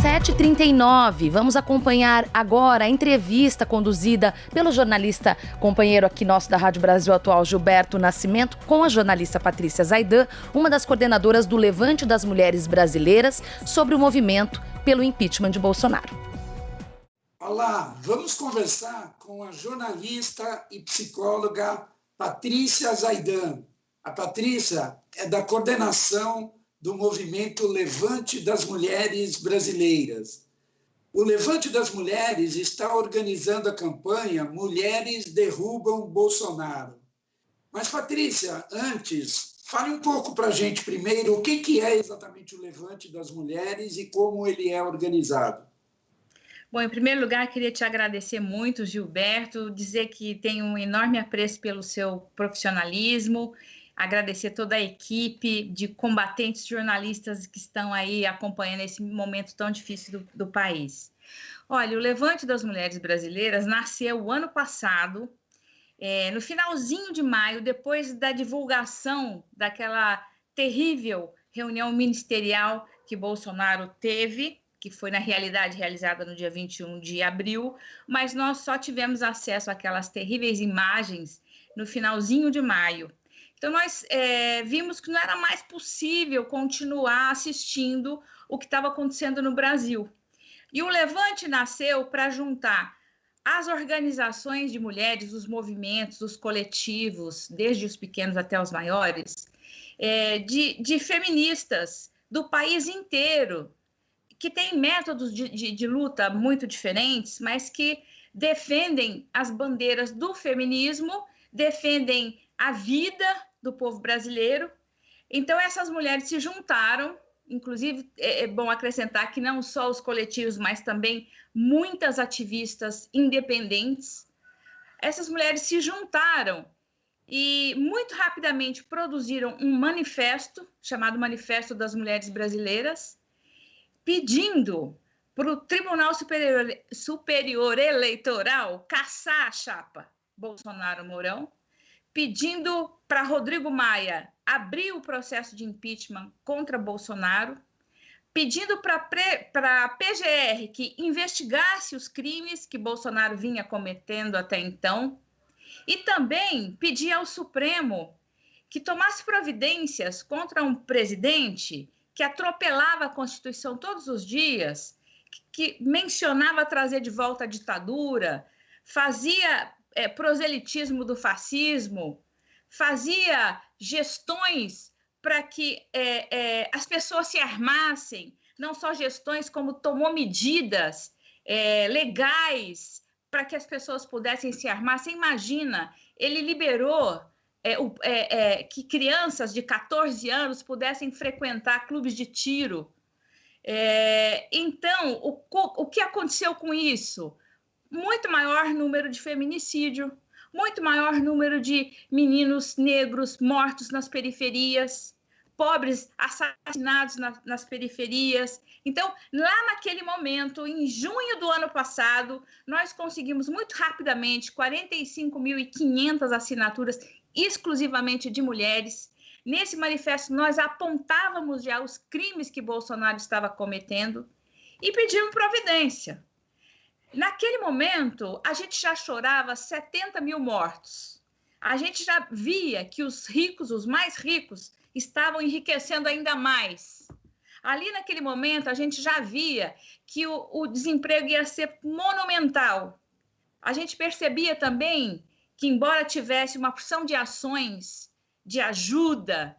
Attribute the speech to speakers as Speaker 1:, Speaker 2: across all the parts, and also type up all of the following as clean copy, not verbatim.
Speaker 1: 7h39, vamos acompanhar agora a entrevista conduzida pelo jornalista companheiro aqui nosso da Rádio Brasil Atual, Gilberto Nascimento, com a jornalista Patrícia Zaidan, uma das coordenadoras do Levante das Mulheres Brasileiras, sobre o movimento pelo impeachment de Bolsonaro.
Speaker 2: Olá, vamos conversar com a jornalista e psicóloga Patrícia Zaidan. A Patrícia é da coordenação do movimento Levante das Mulheres Brasileiras. O Levante das Mulheres está organizando a campanha Mulheres Derrubam Bolsonaro. Mas, Patrícia, antes, fale um pouco para a gente primeiro o que é exatamente o Levante das Mulheres e como ele é organizado.
Speaker 3: Bom, em primeiro lugar, queria te agradecer muito, Gilberto, dizer que tenho um enorme apreço pelo seu profissionalismo, agradecer toda a equipe de combatentes jornalistas que estão aí acompanhando esse momento tão difícil do país. Olha, o Levante das Mulheres Brasileiras nasceu o ano passado, no finalzinho de maio, depois da divulgação daquela terrível reunião ministerial que Bolsonaro teve, que foi, na realidade, realizada no dia 21 de abril, mas nós só tivemos acesso àquelas terríveis imagens no finalzinho de maio. Então, nós vimos que não era mais possível continuar assistindo o que estava acontecendo no Brasil. E o Levante nasceu para juntar as organizações de mulheres, os movimentos, os coletivos, desde os pequenos até os maiores, de feministas do país inteiro, que têm métodos de luta muito diferentes, mas que defendem as bandeiras do feminismo, defendem a vida do povo brasileiro. Então, essas mulheres se juntaram, inclusive é bom acrescentar que não só os coletivos, mas também muitas ativistas independentes. Essas mulheres se juntaram e muito rapidamente produziram um manifesto, chamado Manifesto das Mulheres Brasileiras, pedindo para o Tribunal Superior Eleitoral cassar a chapa Bolsonaro-Mourão, pedindo para Rodrigo Maia abrir o processo de impeachment contra Bolsonaro, pedindo para a PGR que investigasse os crimes que Bolsonaro vinha cometendo até então, e também pedir ao Supremo que tomasse providências contra um presidente que atropelava a Constituição todos os dias, que mencionava trazer de volta a ditadura, fazia proselitismo do fascismo, fazia gestões para que as pessoas se armassem, não só gestões, como tomou medidas legais para que as pessoas pudessem se armar. Você imagina, ele liberou que crianças de 14 anos pudessem frequentar clubes de tiro. Então, o que aconteceu com isso? Muito maior número de feminicídio, muito maior número de meninos negros mortos nas periferias, pobres assassinados nas periferias. Então, lá naquele momento, em junho do ano passado, nós conseguimos muito rapidamente 45.500 assinaturas exclusivamente de mulheres. Nesse manifesto, nós apontávamos já os crimes que Bolsonaro estava cometendo e pedimos providência. Naquele momento, a gente já chorava 70 mil mortos. A gente já via que os ricos, os mais ricos, estavam enriquecendo ainda mais. Ali, naquele momento, a gente já via que o desemprego ia ser monumental. A gente percebia também que, embora tivesse uma porção de ações de ajuda,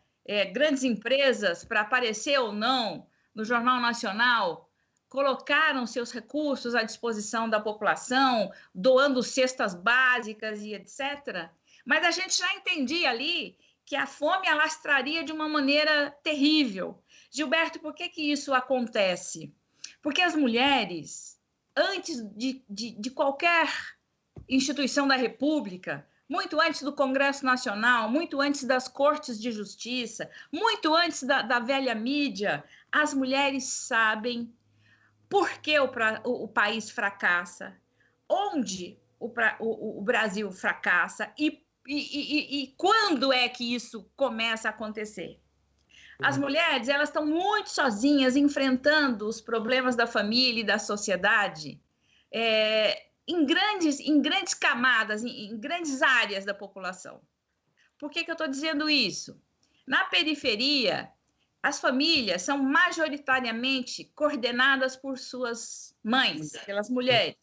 Speaker 3: grandes empresas, para aparecer ou não no Jornal Nacional, colocaram seus recursos à disposição da população, doando cestas básicas e etc. Mas a gente já entendia ali que a fome alastraria de uma maneira terrível. Gilberto, por que isso acontece? Porque as mulheres, antes de qualquer instituição da República, muito antes do Congresso Nacional, muito antes das Cortes de Justiça, muito antes da velha mídia, as mulheres sabem por que o país fracassa, onde o Brasil fracassa e quando é que isso começa a acontecer. As mulheres, elas estão muito sozinhas, enfrentando os problemas da família e da sociedade, em grandes camadas, em grandes áreas da população. Por que eu estou dizendo isso? Na periferia, as famílias são majoritariamente coordenadas por suas mães, pelas mulheres.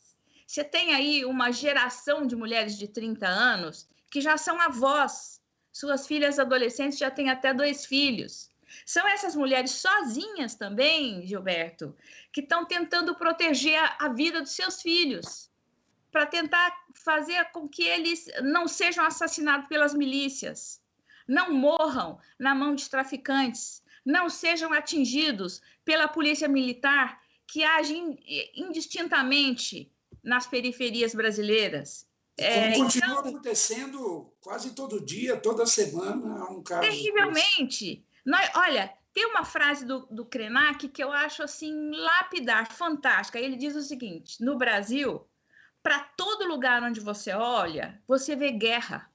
Speaker 3: Você tem aí uma geração de mulheres de 30 anos que já são avós. Suas filhas adolescentes já têm até 2 filhos. São essas mulheres sozinhas também, Gilberto, que estão tentando proteger a vida dos seus filhos, para tentar fazer com que eles não sejam assassinados pelas milícias, não morram na mão de traficantes, não sejam atingidos pela polícia militar, que age indistintamente nas periferias brasileiras.
Speaker 2: Como continua acontecendo quase todo dia, toda semana, há um caso.
Speaker 3: Terrivelmente. Olha, tem uma frase do Krenak que eu acho assim lapidar, fantástica. Ele diz o seguinte: no Brasil, para todo lugar onde você olha, você vê guerra.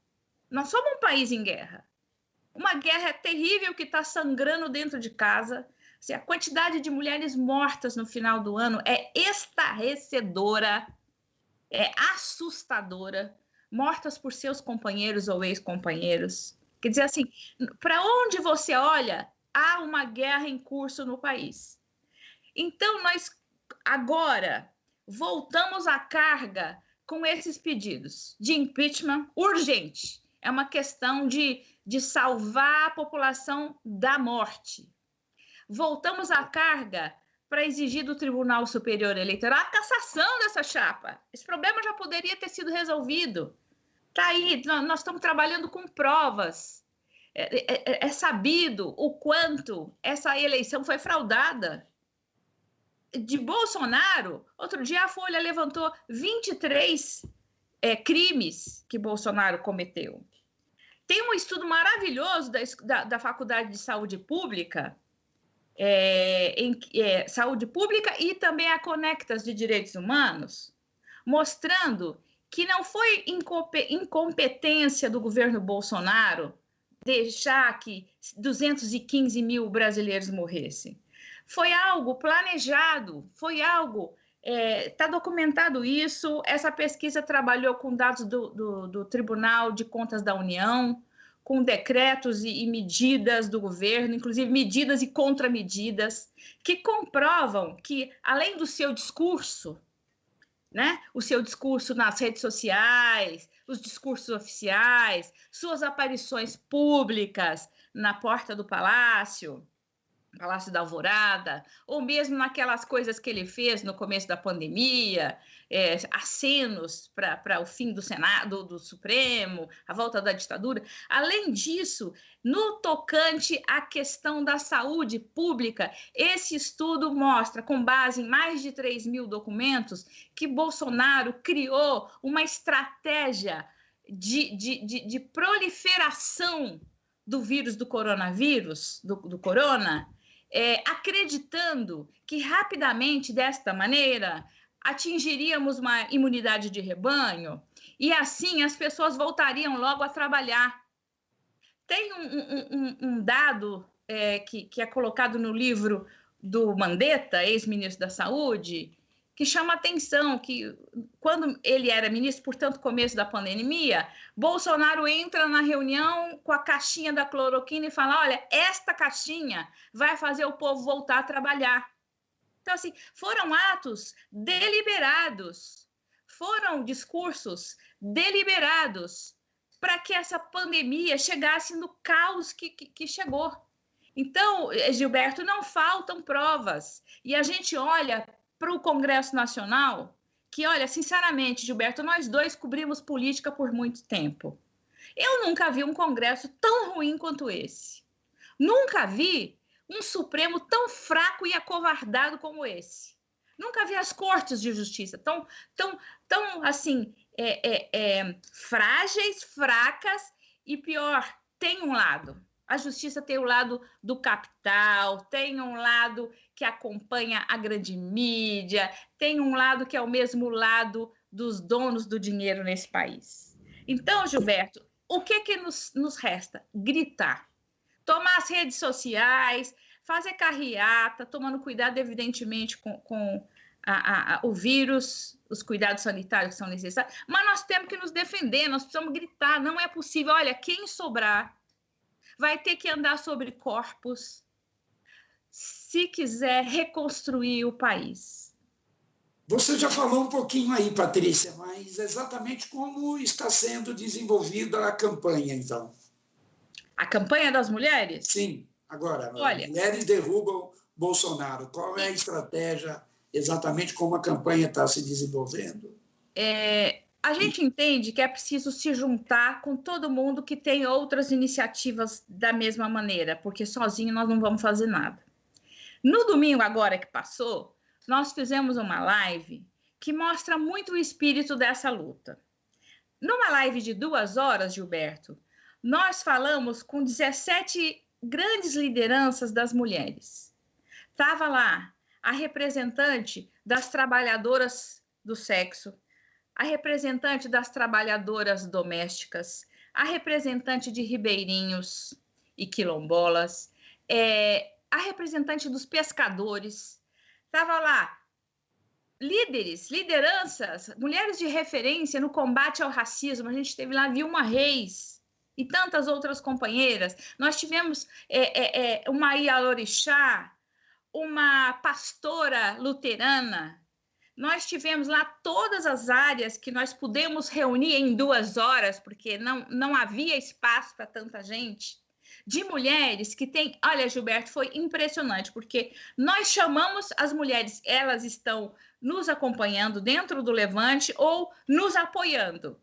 Speaker 3: Nós somos um país em guerra. Uma guerra terrível que está sangrando dentro de casa. Assim, a quantidade de mulheres mortas no final do ano é estarrecedora, é assustadora, mortas por seus companheiros ou ex-companheiros. Quer dizer assim, para onde você olha, há uma guerra em curso no país. Então, nós agora voltamos à carga com esses pedidos de impeachment urgente. É uma questão de salvar a população da morte. Voltamos à carga para exigir do Tribunal Superior Eleitoral a cassação dessa chapa. Esse problema já poderia ter sido resolvido. Está aí, nós estamos trabalhando com provas. É sabido o quanto essa eleição foi fraudada. De Bolsonaro, outro dia a Folha levantou 23 crimes que Bolsonaro cometeu. Tem um estudo maravilhoso da Faculdade de Saúde Pública, Saúde Pública e também a Conectas de Direitos Humanos, mostrando que não foi incompetência do governo Bolsonaro deixar que 215 mil brasileiros morressem. Foi algo planejado, foi algo... Está documentado isso. Essa pesquisa trabalhou com dados do Tribunal de Contas da União, com decretos e medidas do governo, inclusive medidas e contramedidas, que comprovam que, além do seu discurso, né, o seu discurso nas redes sociais, os discursos oficiais, suas aparições públicas na porta do Palácio da Alvorada, ou mesmo naquelas coisas que ele fez no começo da pandemia, acenos para o fim do Senado, do Supremo, a volta da ditadura. Além disso, no tocante à questão da saúde pública, esse estudo mostra, com base em mais de 3 mil documentos, que Bolsonaro criou uma estratégia de proliferação do vírus do coronavírus, do corona, acreditando que rapidamente, desta maneira, atingiríamos uma imunidade de rebanho e assim as pessoas voltariam logo a trabalhar. Tem um dado que é colocado no livro do Mandetta, ex-ministro da Saúde, que chama atenção, que quando ele era ministro, portanto, começo da pandemia, Bolsonaro entra na reunião com a caixinha da cloroquina e fala: olha, esta caixinha vai fazer o povo voltar a trabalhar. Então, assim, foram atos deliberados, foram discursos deliberados para que essa pandemia chegasse no caos que chegou. Então, Gilberto, não faltam provas. E a gente olha para o Congresso Nacional, que, olha, sinceramente, Gilberto, nós dois cobrimos política por muito tempo. Eu nunca vi um Congresso tão ruim quanto esse. Nunca vi um Supremo tão fraco e acovardado como esse. Nunca vi as cortes de justiça tão assim, frágeis, fracas e, pior, tem um lado. A justiça tem o lado do capital, tem um lado que acompanha a grande mídia, tem um lado que é o mesmo lado dos donos do dinheiro nesse país. Então, Gilberto, o que nos resta? Gritar. tomar as redes sociais, fazer carreata, tomando cuidado, evidentemente, com o vírus, os cuidados sanitários que são necessários, mas nós temos que nos defender, nós precisamos gritar, não é possível. Olha, quem sobrar vai ter que andar sobre corpos se quiser reconstruir o país.
Speaker 2: Você já falou um pouquinho aí, Patrícia, mas exatamente como está sendo desenvolvida a campanha, então?
Speaker 3: A campanha das mulheres?
Speaker 2: Sim, agora,
Speaker 3: olha,
Speaker 2: mulheres derrubam Bolsonaro. Qual é a estratégia, exatamente como a campanha está se desenvolvendo?
Speaker 3: A gente entende que é preciso se juntar com todo mundo que tem outras iniciativas da mesma maneira, porque sozinho nós não vamos fazer nada. No domingo agora que passou, nós fizemos uma live que mostra muito o espírito dessa luta. Numa live de 2 horas, Gilberto, nós falamos com 17 grandes lideranças das mulheres. Estava lá a representante das trabalhadoras do sexo, a representante das trabalhadoras domésticas, a representante de ribeirinhos e quilombolas, a representante dos pescadores. Estava lá lideranças, mulheres de referência no combate ao racismo. A gente teve lá Vilma Reis e tantas outras companheiras. Nós tivemos uma Ialorixá, uma pastora luterana. Nós tivemos lá todas as áreas que nós pudemos reunir em 2 horas, porque não havia espaço para tanta gente, de mulheres que têm... Olha, Gilberto, foi impressionante, porque nós chamamos as mulheres, elas estão nos acompanhando dentro do Levante ou nos apoiando.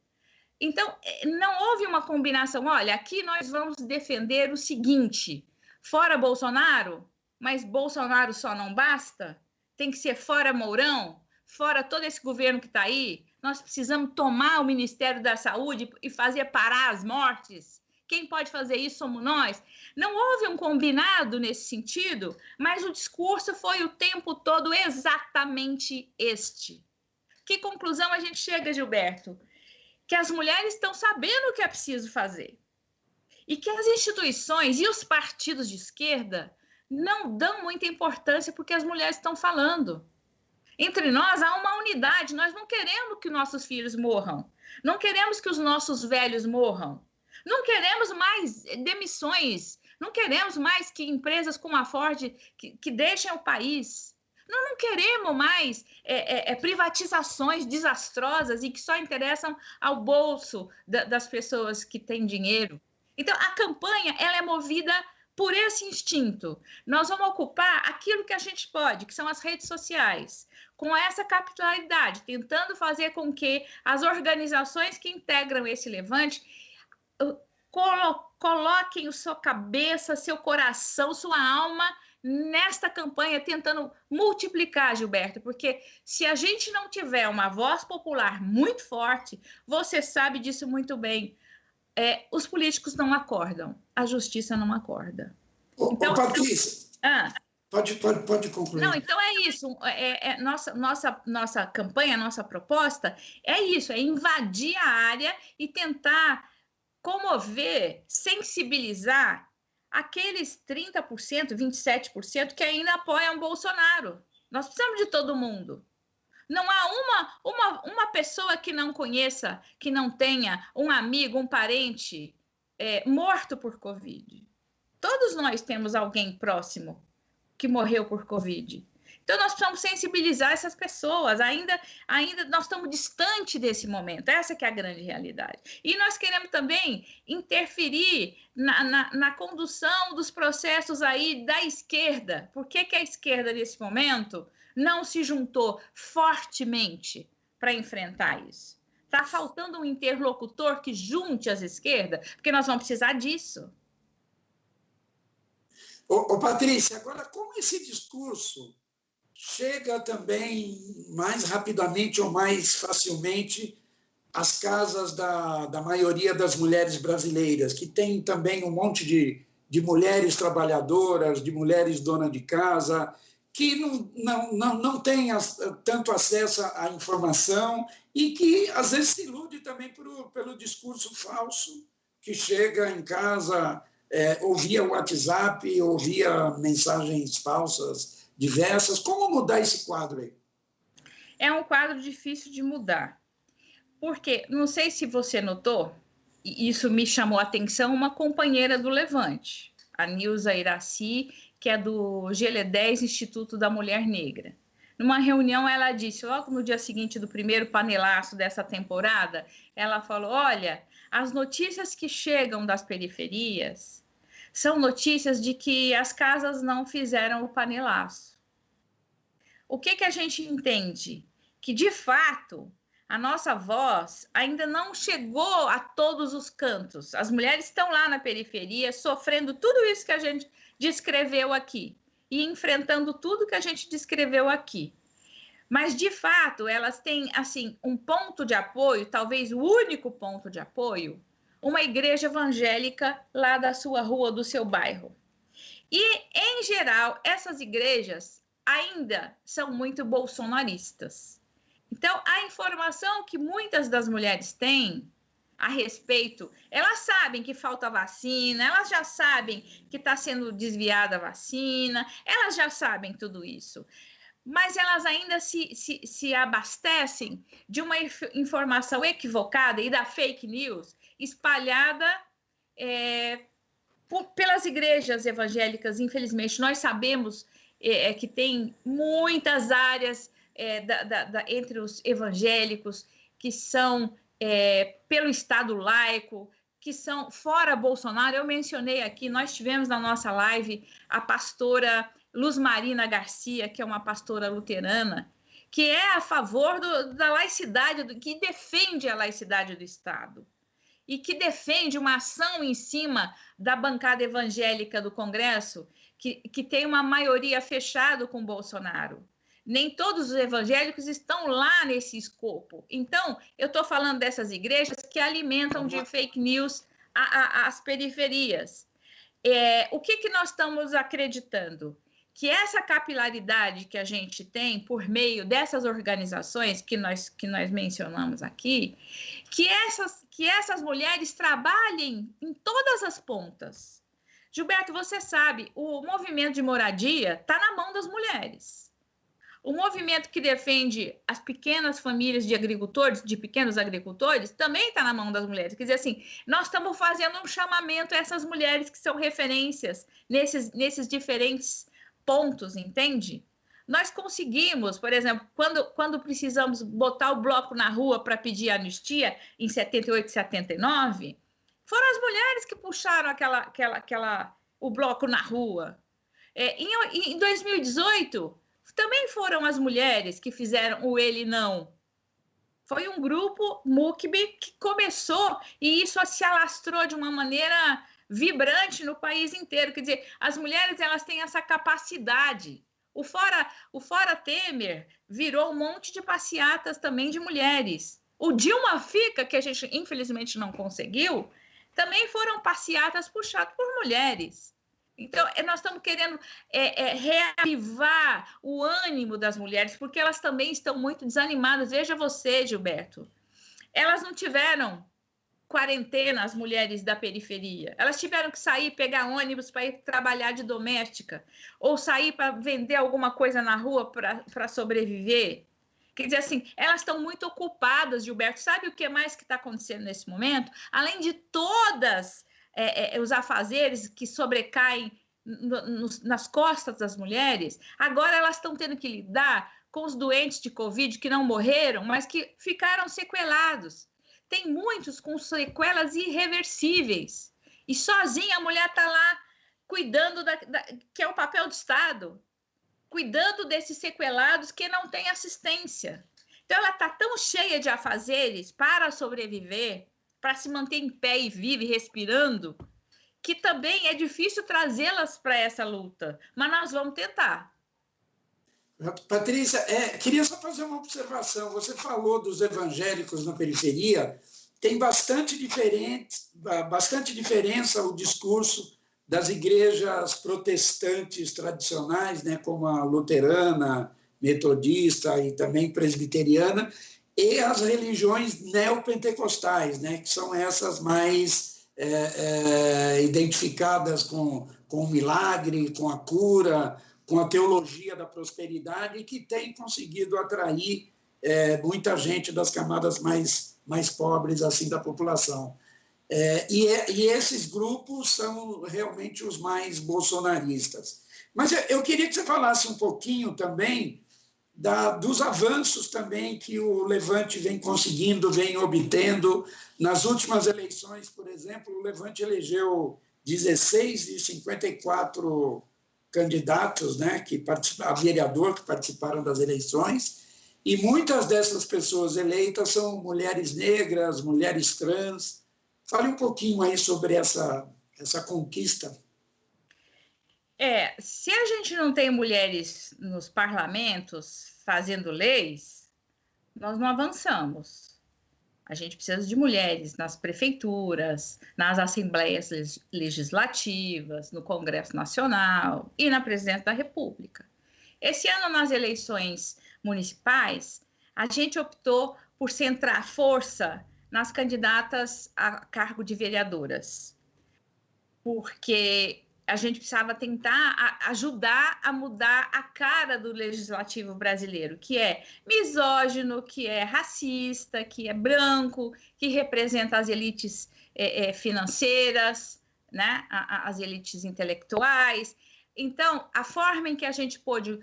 Speaker 3: Então, não houve uma combinação. Olha, aqui nós vamos defender o seguinte: fora Bolsonaro, mas Bolsonaro só não basta, tem que ser fora Mourão, fora todo esse governo que está aí, nós precisamos tomar o Ministério da Saúde e fazer parar as mortes. Quem pode fazer isso somos nós. Não houve um combinado nesse sentido, mas o discurso foi o tempo todo exatamente este. Que conclusão a gente chega, Gilberto? Que as mulheres estão sabendo o que é preciso fazer. E que as instituições e os partidos de esquerda não dão muita importância porque as mulheres estão falando. Entre nós há uma unidade. Nós não queremos que nossos filhos morram. Não queremos que os nossos velhos morram. Não queremos mais demissões. Não queremos mais que empresas como a Ford que deixem o país. Nós não queremos mais privatizações desastrosas e que só interessam ao bolso das pessoas que têm dinheiro. Então, a campanha ela é movida por esse instinto. Nós vamos ocupar aquilo que a gente pode, que são as redes sociais, com essa capitalidade, tentando fazer com que as organizações que integram esse levante coloquem sua cabeça, seu coração, sua alma nesta campanha, tentando multiplicar, Gilberto, porque se a gente não tiver uma voz popular muito forte, você sabe disso muito bem, os políticos não acordam, a justiça não acorda.
Speaker 2: Então, Patrícia, pode concluir.
Speaker 3: Não, então é isso, nossa campanha, nossa proposta é isso, é invadir a área e tentar comover, sensibilizar aqueles 30%, 27% que ainda apoiam Bolsonaro. Nós precisamos de todo mundo. Não há uma pessoa que não conheça, que não tenha um amigo, um parente morto por Covid. Todos nós temos alguém próximo que morreu por Covid. Então, nós precisamos sensibilizar essas pessoas. Ainda nós estamos distante desse momento. Essa que é a grande realidade. E nós queremos também interferir na condução dos processos aí da esquerda. Por que a esquerda, nesse momento, não se juntou fortemente para enfrentar isso? Está faltando um interlocutor que junte as esquerdas, porque nós vamos precisar disso.
Speaker 2: Patrícia, agora, como esse discurso chega também mais rapidamente ou mais facilmente às casas da maioria das mulheres brasileiras, que tem também um monte de mulheres trabalhadoras, de mulheres donas de casa, que não têm tanto acesso à informação e que, às vezes, se ilude também pelo discurso falso que chega em casa ou via WhatsApp, ou via mensagens falsas diversas. Como mudar esse quadro aí?
Speaker 3: É um quadro difícil de mudar, porque, não sei se você notou, e isso me chamou a atenção, uma companheira do Levante, a Nilza Iraci, que é do GL10, Instituto da Mulher Negra. Numa reunião, ela disse, logo no dia seguinte do primeiro panelaço dessa temporada, ela falou, olha, as notícias que chegam das periferias são notícias de que as casas não fizeram o panelaço. O que a gente entende? Que, de fato, a nossa voz ainda não chegou a todos os cantos. As mulheres estão lá na periferia, sofrendo tudo isso que a gente descreveu aqui e enfrentando tudo que a gente descreveu aqui. Mas, de fato, elas têm, assim, um ponto de apoio, talvez o único ponto de apoio, uma igreja evangélica lá da sua rua, do seu bairro. E, em geral, essas igrejas ainda são muito bolsonaristas. Então, a informação que muitas das mulheres têm a respeito, elas sabem que falta vacina, elas já sabem que está sendo desviada a vacina, elas já sabem tudo isso. Mas elas ainda se abastecem de uma informação equivocada e da fake news espalhada pelas igrejas evangélicas. Infelizmente, nós sabemos que tem muitas áreas entre os evangélicos que são pelo Estado laico, que são fora Bolsonaro. Eu mencionei aqui, nós tivemos na nossa live a pastora Luz Marina Garcia, que é uma pastora luterana, que é a favor da laicidade, que defende a laicidade do Estado e que defende uma ação em cima da bancada evangélica do Congresso, que tem uma maioria fechada com Bolsonaro. Nem todos os evangélicos estão lá nesse escopo. Então, eu estou falando dessas igrejas que alimentam de fake news as periferias. O que nós estamos acreditando? Que essa capilaridade que a gente tem por meio dessas organizações que nós mencionamos aqui, que essas mulheres trabalhem em todas as pontas. Gilberto, você sabe, o movimento de moradia está na mão das mulheres. O movimento que defende as pequenas famílias de agricultores, de pequenos agricultores, também está na mão das mulheres. Quer dizer assim, nós estamos fazendo um chamamento a essas mulheres que são referências nesses diferentes pontos, entende? Nós conseguimos, por exemplo, quando precisamos botar o bloco na rua para pedir anistia, em 78, 79, foram as mulheres que puxaram o bloco na rua. Em 2018, também foram as mulheres que fizeram o Ele Não. Foi um grupo MUCB que começou e isso se alastrou de uma maneira vibrante no país inteiro. Quer dizer, as mulheres elas têm essa capacidade. O Fora Temer virou um monte de passeatas também de mulheres. O Dilma Fica, que a gente infelizmente não conseguiu, também foram passeatas puxadas por mulheres. Então, nós estamos querendo reavivar o ânimo das mulheres, porque elas também estão muito desanimadas. Veja você, Gilberto, elas não tiveram quarentena, as mulheres da periferia. Elas tiveram que sair, pegar ônibus para ir trabalhar de doméstica, ou sair para vender alguma coisa na rua para sobreviver. Quer dizer assim, elas estão muito ocupadas, Gilberto. Sabe o que mais que está acontecendo nesse momento? Além de todas os afazeres que sobrecaem nas costas das mulheres, agora elas estão tendo que lidar com os doentes de Covid que não morreram, mas que ficaram sequelados. Tem muitos com sequelas irreversíveis. E sozinha a mulher está lá cuidando, que é o papel do Estado, cuidando desses sequelados que não têm assistência. Então, ela está tão cheia de afazeres para sobreviver, para se manter em pé e viva e respirando, que também é difícil trazê-las para essa luta. Mas nós vamos tentar.
Speaker 2: Patrícia, queria só fazer uma observação. Você falou dos evangélicos na periferia. Tem bastante diferença o discurso das igrejas protestantes tradicionais, né, como a luterana, metodista e também presbiteriana, e as religiões neopentecostais, né, que são essas mais identificadas com o milagre, com a cura, com a teologia da prosperidade, que tem conseguido atrair muita gente das camadas mais pobres assim da população. E esses grupos são realmente os mais bolsonaristas. Mas eu queria que você falasse um pouquinho também dos avanços também que o Levante vem conseguindo, vem obtendo. Nas últimas eleições, por exemplo, o Levante elegeu 16 de 54 candidatos, né, a vereador que participaram das eleições, e muitas dessas pessoas eleitas são mulheres negras, mulheres trans. Fale um pouquinho aí sobre essa conquista.
Speaker 3: Se a gente não tem mulheres nos parlamentos fazendo leis, nós não avançamos. A gente precisa de mulheres nas prefeituras, nas assembleias legislativas, no Congresso Nacional e na Presidência da República. Esse ano, nas eleições municipais, a gente optou por centrar força nas candidatas a cargo de vereadoras, porque a gente precisava tentar ajudar a mudar a cara do legislativo brasileiro, que é misógino, que é racista, que é branco, que representa as elites financeiras, né? As elites intelectuais. Então, a forma em que a gente pôde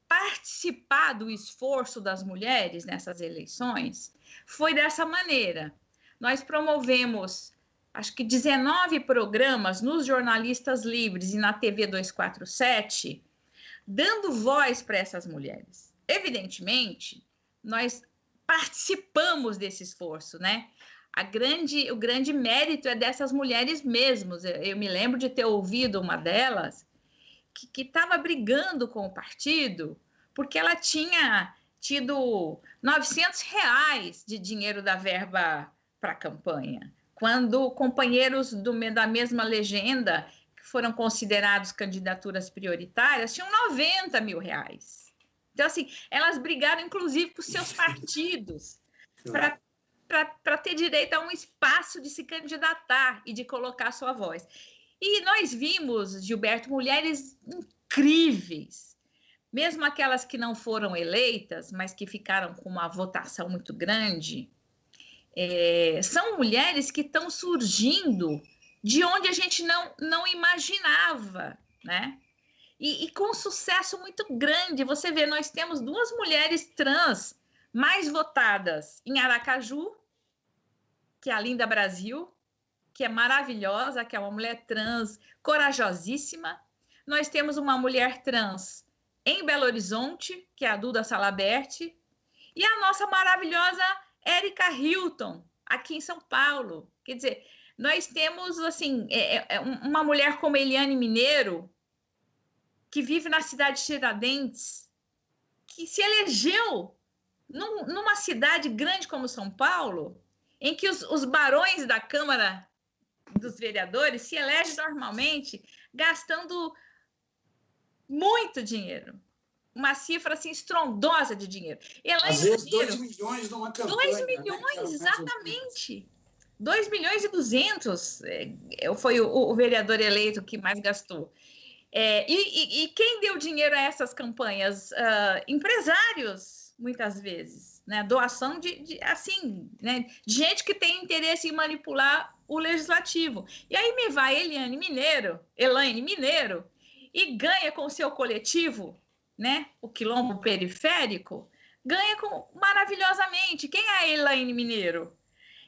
Speaker 3: participar do esforço das mulheres nessas eleições foi dessa maneira. Nós promovemos, acho que 19 programas nos Jornalistas Livres e na TV 247, dando voz para essas mulheres. Evidentemente, nós participamos desse esforço, né? O grande mérito é dessas mulheres mesmas. Eu me lembro de ter ouvido uma delas que estava brigando com o partido porque ela tinha tido R$900 de dinheiro da verba para a campanha, quando companheiros da mesma legenda, que foram considerados candidaturas prioritárias, tinham R$90 mil. Então, assim, elas brigaram, inclusive, com seus partidos para ter direito a um espaço de se candidatar e de colocar sua voz. E nós vimos, Gilberto, mulheres incríveis, mesmo aquelas que não foram eleitas, mas que ficaram com uma votação muito grande. São mulheres que estão surgindo de onde a gente não imaginava, né? E com sucesso muito grande. Você vê, nós temos 2 mulheres trans mais votadas em Aracaju, que é a Linda Brasil, que é maravilhosa, que é uma mulher trans corajosíssima. Nós temos uma mulher trans em Belo Horizonte, que é a Duda Salabert, e a nossa maravilhosa Érica Hilton, aqui em São Paulo. Quer dizer, nós temos assim, uma mulher como Eliane Mineiro, que vive na cidade de Tiradentes, que se elegeu numa cidade grande como São Paulo, em que os barões da Câmara dos Vereadores se elegem normalmente gastando muito dinheiro. Uma cifra assim estrondosa de dinheiro.
Speaker 2: Às vezes 2 milhões numa campanha.
Speaker 3: 2 milhões, né? Exatamente. 2 milhões e 200 foi o vereador eleito que mais gastou. E quem deu dinheiro a essas campanhas? Empresários, muitas vezes, né? Doação de gente que tem interesse em manipular o legislativo. E aí me vai Elaine Mineiro, e ganha com o seu coletivo, né? O Quilombo Periférico, ganha maravilhosamente. Quem é a Elaine Mineiro?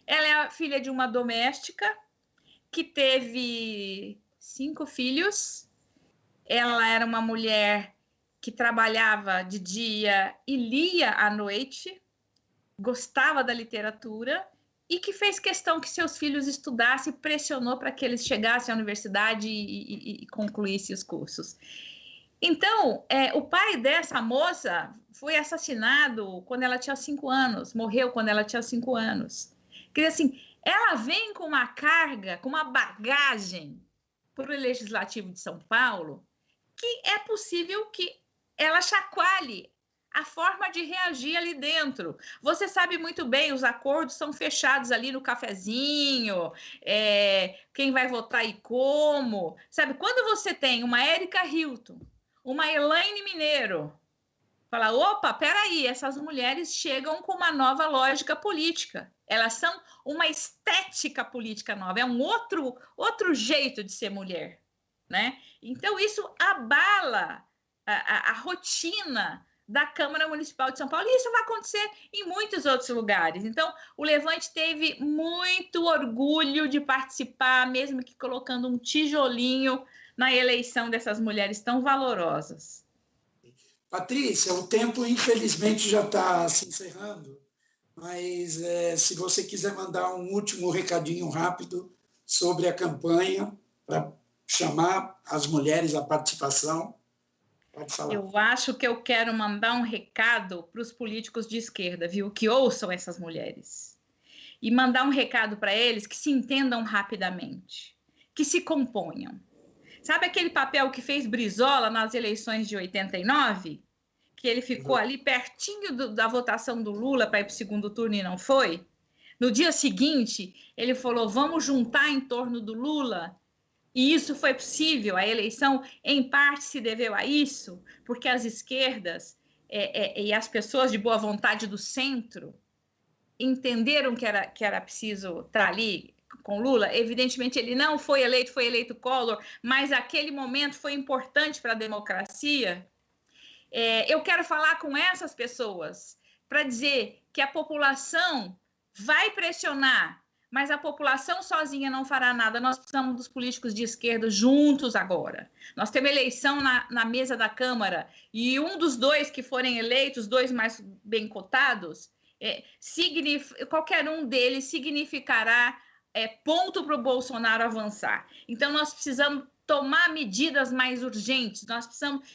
Speaker 3: Ela é a filha de uma doméstica que teve 5 filhos. Ela era uma mulher que trabalhava de dia e lia à noite, gostava da literatura e que fez questão que seus filhos estudassem, pressionou para que eles chegassem à universidade e concluíssem os cursos. Então, o pai dessa moça foi assassinado quando ela tinha 5 anos, morreu quando ela tinha 5 anos. Quer dizer, assim, ela vem com uma carga, com uma bagagem para o Legislativo de São Paulo, que é possível que ela chacoalhe a forma de reagir ali dentro. Você sabe muito bem, os acordos são fechados ali no cafezinho, quem vai votar e como. Sabe, quando você tem uma Érica Hilton, uma Elaine Mineiro, fala, opa, peraí, essas mulheres chegam com uma nova lógica política. Elas são uma estética política nova, é um outro jeito de ser mulher, né? Então, isso abala a rotina da Câmara Municipal de São Paulo, e isso vai acontecer em muitos outros lugares. Então, o Levante teve muito orgulho de participar, mesmo que colocando um tijolinho na eleição dessas mulheres tão valorosas.
Speaker 2: Patrícia, o tempo, infelizmente, já está se encerrando, mas se você quiser mandar um último recadinho rápido sobre a campanha, para chamar as mulheres à participação, pode falar.
Speaker 3: Eu acho que eu quero mandar um recado para os políticos de esquerda, viu? Que ouçam essas mulheres. E mandar um recado para eles que se entendam rapidamente, que se componham. Sabe aquele papel que fez Brizola nas eleições de 89? Que ele ficou ali pertinho da votação do Lula para ir para o segundo turno e não foi? No dia seguinte, ele falou, vamos juntar em torno do Lula. E isso foi possível, a eleição, em parte, se deveu a isso, porque as esquerdas e as pessoas de boa vontade do centro entenderam que era preciso estar ali com Lula. Evidentemente, ele não foi eleito Collor, mas aquele momento foi importante para a democracia. Eu quero falar com essas pessoas para dizer que a população vai pressionar, mas a população sozinha não fará nada. Nós precisamos dos políticos de esquerda juntos agora. Nós temos eleição na mesa da Câmara e um dos dois que forem eleitos, dois mais bem cotados, qualquer um deles significará ponto para o Bolsonaro avançar. Então, nós precisamos tomar medidas mais urgentes, nós precisamos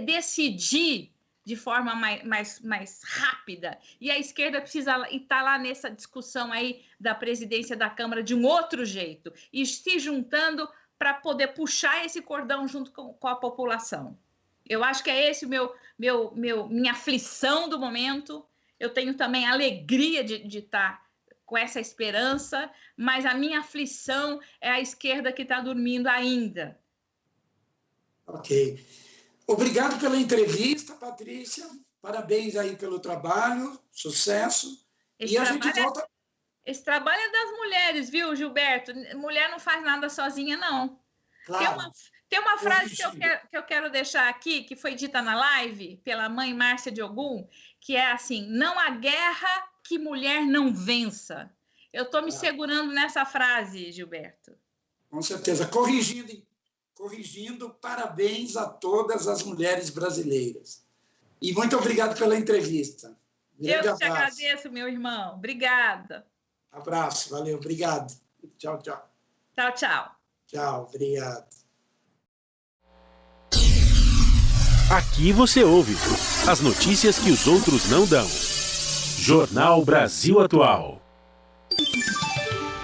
Speaker 3: decidir de forma mais rápida. E a esquerda precisa estar lá nessa discussão aí da presidência da Câmara de um outro jeito, e se juntando para poder puxar esse cordão junto com a população. Eu acho que é esse minha aflição do momento. Eu tenho também a alegria de estar com essa esperança, mas a minha aflição é a esquerda que está dormindo ainda.
Speaker 2: Ok. Obrigado pela entrevista, Patrícia. Parabéns aí pelo trabalho, sucesso. E a gente volta...
Speaker 3: Esse trabalho é das mulheres, viu, Gilberto? Mulher não faz nada sozinha, não. Claro. Tem uma frase que eu quero deixar aqui, que foi dita na live pela mãe Márcia de Ogum, que é assim, não há guerra que mulher não vença. Eu estou me segurando nessa frase, Gilberto.
Speaker 2: Com certeza. Corrigindo, parabéns a todas as mulheres brasileiras. E muito obrigado pela entrevista.
Speaker 3: Eu te agradeço, meu irmão. Obrigada.
Speaker 2: Abraço, valeu, obrigado. Tchau, tchau.
Speaker 3: Tchau, tchau.
Speaker 2: Tchau, obrigado.
Speaker 4: Aqui você ouve as notícias que os outros não dão. Jornal Brasil Atual.